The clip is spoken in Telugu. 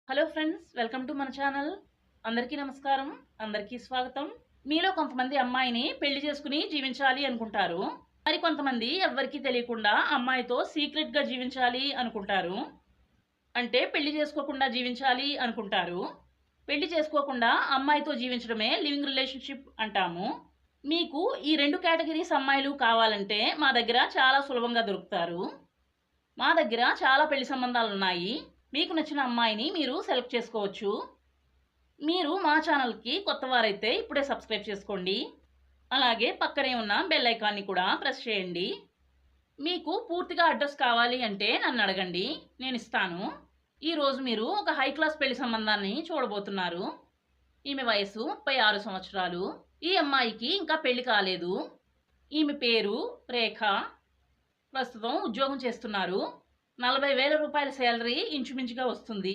హలో ఫ్రెండ్స్, వెల్కమ్ టు మన ఛానల్. అందరికీ నమస్కారం, అందరికీ స్వాగతం. మీలో కొంతమంది అమ్మాయిని పెళ్లి చేసుకుని జీవించాలి అనుకుంటారు. మరి కొంతమంది ఎవ్వరికీ తెలియకుండా అమ్మాయితో సీక్రెట్గా జీవించాలి అనుకుంటారు. అంటే పెళ్లి చేసుకోకుండా జీవించాలి అనుకుంటారు. పెళ్లి చేసుకోకుండా అమ్మాయితో జీవించడమే లివింగ్ రిలేషన్షిప్ అంటాము. మీకు ఈ రెండు కేటగిరీస్ అమ్మాయిలు కావాలంటే మా దగ్గర చాలా సులభంగా దొరుకుతారు. మా దగ్గర చాలా పెళ్లి సంబంధాలు ఉన్నాయి. మీకు నచ్చిన అమ్మాయిని మీరు సెలెక్ట్ చేసుకోవచ్చు. మీరు మా ఛానల్కి కొత్తవారైతే ఇప్పుడే సబ్స్క్రైబ్ చేసుకోండి. అలాగే పక్కనే ఉన్న బెల్ ఐకాన్ని కూడా ప్రెస్ చేయండి. మీకు పూర్తిగా అడ్రస్ కావాలి అంటే నన్ను అడగండి, నేను ఇస్తాను. ఈరోజు మీరు ఒక హై క్లాస్ పెళ్లి సంబంధాన్ని చూడబోతున్నారు. ఈమె వయసు 36 సంవత్సరాలు. ఈ అమ్మాయికి ఇంకా పెళ్లి కాలేదు. ఈమె పేరు రేఖ. ప్రస్తుతం ఉద్యోగం చేస్తున్నారు. 40,000 రూపాయల శాలరీ ఇంచుమించుగా వస్తుంది.